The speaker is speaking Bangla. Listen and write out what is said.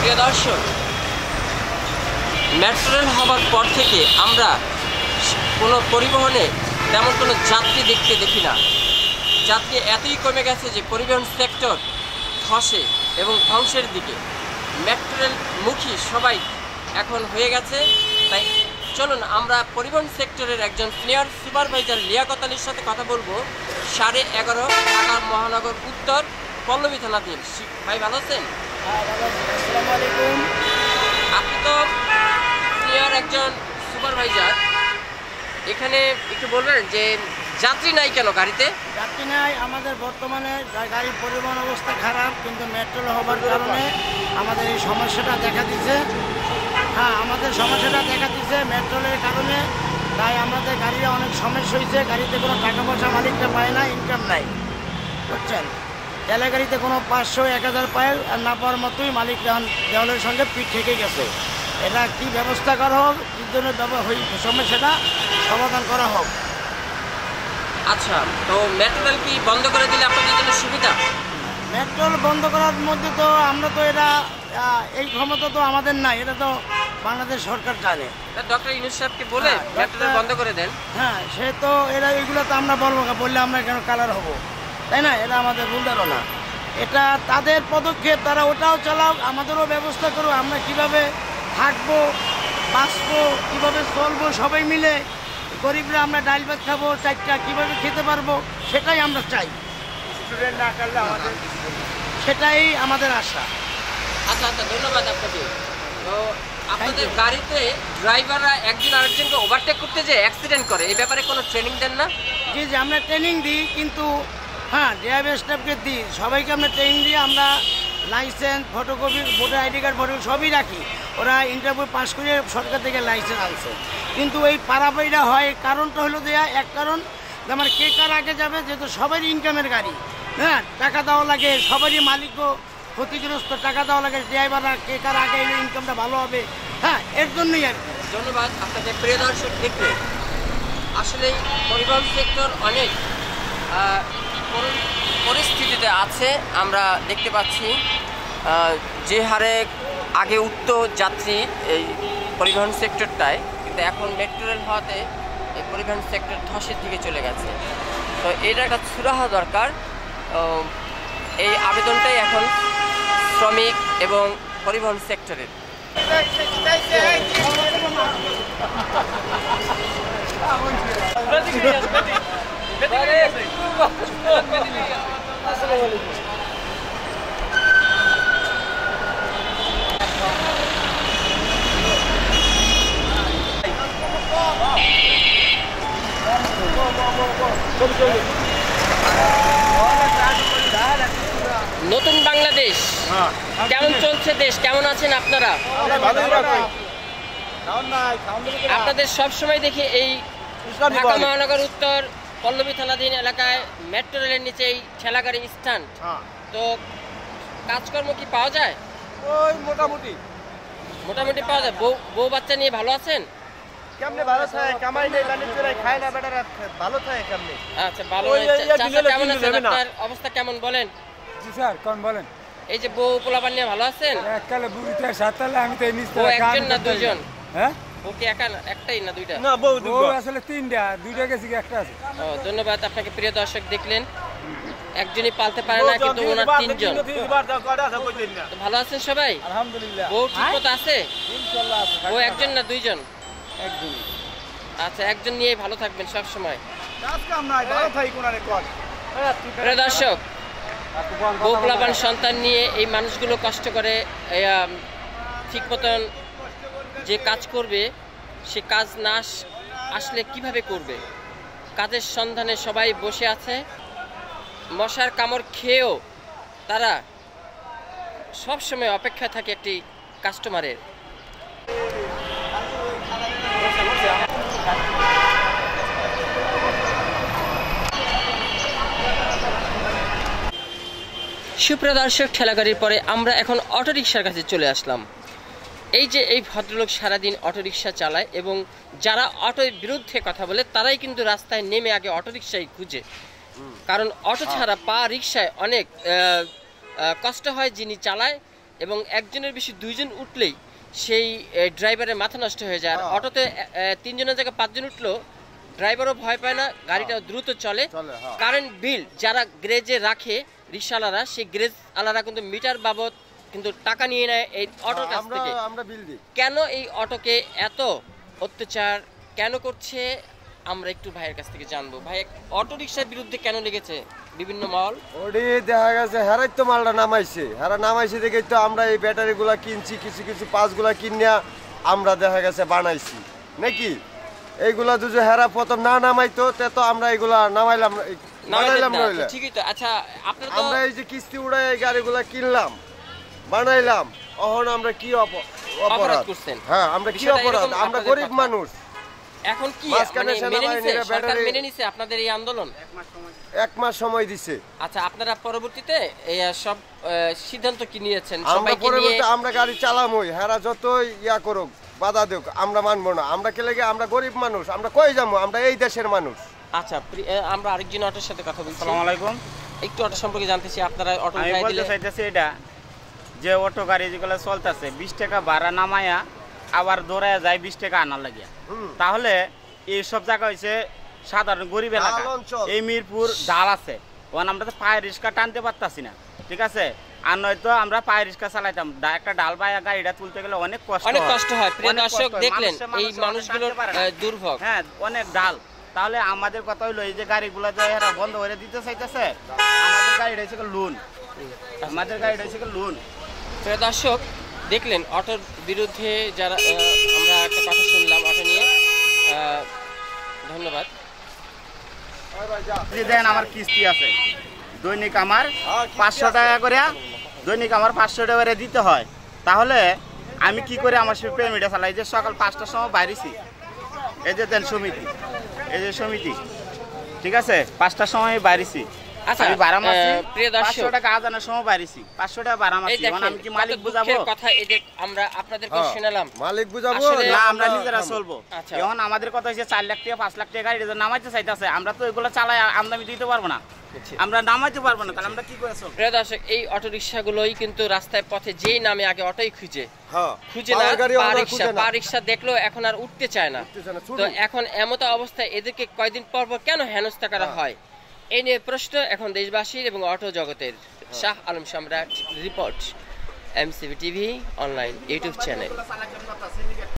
প্রিয় দর্শক, মেট্রো রেল হবার পর থেকে আমরা কোনো পরিবহনে তেমন কোনো যাত্রী দেখি না। যাত্রী এতই কমে গেছে যে পরিবহন সেক্টর ধসে এবং ধ্বংসের দিকে। মেট্রো রেল মুখী সবাই এখন হয়ে গেছে। তাই চলুন আমরা পরিবহন সেক্টরের একজন সিনিয়র সুপারভাইজার লিয়াকত আলীর সাথে কথা বলবো। 11:30 ঢাকা মহানগর উত্তর, পল্লবী থানাধীন। ভাই ভালো আছেন? আসসালামু আলাইকুম। আপনি তো সিনিয়র একজন সুপারভাইজার, এখানে একটু বলবেন যে যাত্রী নাই কেন গাড়িতে? যাত্রী নাই, আমাদের বর্তমানে গাড়ির পরিবহন অবস্থা খারাপ, কিন্তু মেট্রো হবার কারণে আমাদের এই সমস্যাটা দেখা দিচ্ছে। হ্যাঁ, আমাদের সমস্যাটা দেখা দিচ্ছে মেট্রো রেলের কারণে। তাই আমাদের গাড়ির অনেক সমস্যা হয়েছে। গাড়িতে কোনো টাকা পয়সা মালিকটা পায় না, ইনকাম নাই, বুঝছেন। তেলে গাড়িতে কোনো 500-1000 পায়, আর না পাওয়ার মতোই মালিক দেওয়ালের সঙ্গে পিঠ থেকে গেছে। এটা কি ব্যবস্থা করা হোক, কি জন্য সমস্যাটা সমাধান করা হোক। আচ্ছা, তো মেট্রো রেল কি বন্ধ করে দিলে আপনাদের জন্য সুবিধা? মেট্রো রেল বন্ধ করার মধ্যে তো আমরা তো এটা এই ক্ষমতা তো আমাদের নাই, এটা তো বাংলাদেশ সরকার জানে। ডক্টর ইউনূস সাহেবকে বলে মেট্রো রেল বন্ধ করে দেন। হ্যাঁ, সে তো এগুলো তো আমরা বলবো না, বললে আমরা কেন কালার হব, তাই না? এটা আমাদের ভুল ধারণা। এটা তাদের পদক্ষেপ, তারা ওটাও চালাও, আমাদেরও ব্যবস্থা করো। আমরা কিভাবে থাকবো, বাঁচবো, কীভাবে চলবো সবাই মিলে, গরিবরা আমরা ডাল ভাত খাবো, চারটা কীভাবে খেতে পারবো, সেটাই আমরা চাই। স্টুডেন্ট না করলে আমাদের সেটাই আমাদের আশা। আচ্ছা আচ্ছা, ধন্যবাদ আপনাকে। তো আপনাদের গাড়িতে ড্রাইভাররা একজন আরেকজনকে ওভারটেক করতে যে অ্যাক্সিডেন্ট করে, এই ব্যাপারে কোনো ট্রেনিং দেন না? জি জি, আমরা ট্রেনিং দিই, কিন্তু হ্যাঁ ড্রাইভার স্টাফকে দিই, সবাইকে আমরা ট্রেনিং দিয়ে আমরা licence, photocopy, voter ID card, photo সবই রাখি। ওরা ইন্টারভিউ পাস করে সরকার থেকে লাইসেন্স আনছে। কিন্তু এই পারাপাড়িটা হয়, কারণটা হলো দেয়া এক কারণ, আমার কে কার আগে যাবে, যেহেতু সবারই ইনকামের গাড়ি। হ্যাঁ, টাকা দেওয়া লাগে, সবারই মালিকও ক্ষতিগ্রস্ত, টাকা দেওয়া লাগে। ড্রাইভাররা কে কার আগে এলে ইনকামটা ভালো হবে। হ্যাঁ, এর জন্যই আর কি। ধন্যবাদ আপনাদের। প্রিয় দর্শক, দেখতে আসলে পরিবহন সেক্টর অনেক পরিস্থিতিতে আছে। আমরা দেখতে পাচ্ছি যে হারে আগে উঠত যাত্রী এই পরিবহন সেক্টরটায়, কিন্তু এখন মেট্রো রেল হওয়াতে এই পরিবহন সেক্টর ধসের দিকে চলে গেছে। তো এটা একটা সুরাহা দরকার। এই আবেদনটাই এখন শ্রমিক এবং পরিবহন সেক্টরের। নতুন বাংলাদেশ কেমন চলছে দেশ, কেমন আছেন আপনারা? আপনাদের সবসময় দেখি এই ঢাকা মহানগর উত্তর পল্লবী থানাধীন এলাকায় মেট্রো রেলের নিচে এই ঠেলাগাড়ি স্ট্যান্ড। তো কাজকর্ম কি পাওয়া যায়? ওই মোটামুটি পাওয়া যায়। বউ বাচ্চা নিয়ে ভালো আছেন? কেমনে ভালো থাকে, কামাই নেই, বাণিজ্য নাই, খায় না বেটারা, ভালো থাকে কেমনে? আচ্ছা, ভালো। কেমন আছেন? আপনার অবস্থা কেমন বলেন? জি স্যার, কোন বলেন? এই যে বউ পোলাপান নিয়ে ভালো আছেন? এককালে বুড়িতে সাততলা, আমি তো ও একজন না দুইজন? হ্যাঁ, ওকে একটাই না দুইটা? না, বউ আসলে তিনটা, দুইটা গেছে, একটা আছে। ও, ধন্যবাদ আপনাকে। প্রিয় দর্শক, দেখলেন একজনই পালতে পারে না, কিন্তু ওনার তিনজন। ভালো আছেন সবাই? আলহামদুলিল্লাহ। বউ ঠিক মতো আছে? ইনশাআল্লাহ আছে। ও একজন না দুইজন? একজন। আচ্ছা, একজন নিয়ে ভালো থাকবেন সব সময়। প্রিয় দর্শক, বউ পোলাপান সন্তান নিয়ে এই মানুষগুলো কষ্ট করে ঠিক মতন যে কাজ করবে, সে কাজ না আসলে কিভাবে করবে? কাজের সন্ধানে সবাই বসে আছে। মশার কামড় খেয়েও তারা সব সময় অপেক্ষায় থাকে একটি কাস্টমারের। সুপ্রিয় দর্শক, ঠেলাগাড়ির পরে আমরা এখন অটোরিকশার কাছে চলে আসলাম। এই যে এই ভদ্রলোক সারাদিন অটোরিকশা চালায় এবং যারা অটোর বিরুদ্ধে কথা বলে তারাই কিন্তু রাস্তায় নেমে আগে অটোরিকশাই খুঁজে, কারণ অটো ছাড়া পা রিকশায় অনেক কষ্ট হয় যিনি চালায়, এবং একজনের বেশি দুইজন উঠলেই সেই ড্রাইভারের মাথা নষ্ট হয়ে যায়। আর অটোতে 3 জনের জায়গায় 5 জন উঠলেও ড্রাইভারও ভয় পায় না, গাড়িটা দ্রুত চলে। কারেন্ট বিল যারা গ্রেজে রাখে রিক্সাওয়ালারা, সেই গ্রেজ আলারা কিন্তু মিটার বাবদ কিন্তু টাকা নিয়ে নেয় এই অটোর কাছ থেকে। কেন এই অটোকে এত অত্যাচার কেন করছে আমরা একটু ভাইয়ের কাছ থেকে জানবো। ভাই, অটো রিক্সার বিরুদ্ধে কেন লেগেছে বিভিন্ন মহল? ওডি দেখা গেছে হেরাই তো মালটা নামাইছে, হেরা নামাইছে দেখেই তো আমরা এই ব্যাটারি গুলা কিনছি, কিছু কিছু পাঁচগুলা কিনিয়া আমরা দেখা গেছে বানাইছি নাকি। এইগুলা যদি হেরা প্রথম না নামাইতো তে তো আমরা এইগুলা নামাইলাম নইলে। ঠিকই তো। আচ্ছা, আপনারা তো আমরা এই যে কিস্তি উড়াই এই গাড়িগুলা কিনলাম বানাইলাম, এখন আমরা কি অপরাধ করছেন? হ্যাঁ, আমরা কি অপরাধ? আমরা গরিব মানুষ। এখন কি মানে সরকার মেনে নিছে আপনাদের এই আন্দোলন? 1 মাস সময় দিছে। আচ্ছা, আপনারা পরবর্তীতে এই সব সিদ্ধান্ত কি নিয়েছেন? আমরা পরবর্তীতে আমরা গাড়ি চালামই, হেরা যতই ইয়া করুক বাধা দেখ আমরা মানবো না। আমরা কে লাগে? আমরা গরিব মানুষ, আমরা কই যাবো? আমরা এই দেশের মানুষ। আচ্ছা, আমরা আরেকজন অটোর সাথে কথা বলছি। আসসালামু আলাইকুম। একটু অটো সম্পর্কে জানতে চাই। আপনারা অটো আমি বলতে চাইতেছি এটা যে অটো গাড়ি যেগুলো চলতেছে 20 টাকা ভাড়া নামায়া আবার দৌড়ায় যায় 20 টাকা আনার লাগিয়া, তাহলে এই সব জায়গা হয়েছে সাধারণ গরিব এলাকা। এই মিরপুর ডাল আছে, ওখানে আমরা তো পায়ে রিক্সা টানতে পারতাছি না, ঠিক আছে? আর নয়তো আমরা পায়ে রিক্সা চালাইতাম, একটা ডাল পায়া গাড়িটা তুলতে গেলে অনেক কষ্ট হয়। প্রিয় দর্শক, দেখলেন এই মানুষগুলোর দুর্ভোগ। হ্যাঁ, অনেক ডাল। তাহলে আমাদের কথা হইলো এই যে গাড়িগুলো যে এরা বন্ধ করে দিতে চাইতেছে, আমাদের গাড়িটা হচ্ছে লোন, আমাদের গাড়িটা হচ্ছে লোন। প্রিয় দর্শক, দেখলেন অটোর বিরুদ্ধে যারা আমরা একটা কথা শুনলাম অটো নিয়ে। ধন্যবাদ। দেখেন আমার কিস্তি আছে দৈনিক আমার 500 টাকা করে, দৈনিক আমার 500 টাকা করে দিতে হয়। তাহলে আমি কি করে আমার সে পেমেন্টটা চালাই? যে সকাল 5টার সময় বাইরেছি, এই যে দেন সমিতি, এই যে সমিতি, ঠিক আছে? 5টার সময় বাইরেছি। আচ্ছা, প্রিয় দর্শক, 500 টাকা আজানের সময় বাইরেছি, 500 টাকা ভাড়া মারছি। এখন আমি কি মালিক বুঝাবো? কথা এই যে আমরা আপনাদেরকে শোনালাম, মালিক বুঝাবো না, আমরা নিজেরা চলবো। এখন আমাদের কথা হচ্ছে 4 লাখ টাকা 5 লাখ টাকা গাড়ি নামাইতে চাইতেছে, আমরা তো এগুলো চালাই আমদানি দিতে পারবো না, আমরা নামাইতে পারবো না, তাহলে আমরা কি করে চলবো? প্রিয় দর্শক, এই অটো রিক্সাগুলোই কিন্তু রাস্তায় পথে যেই নামে আগে অটোই খুঁজে না, পা রিক্সা দেখলো এখন আর উঠতে চায় না। তো এখন এমত অবস্থায় এদেরকে কয়দিন পর পর কেন হেনস্থা করা হয়, এই নিয়ে প্রশ্ন এখন দেশবাসীর এবং অটো জগতের। শাহ আলম সম্রাট report, MCV TV online YouTube channel.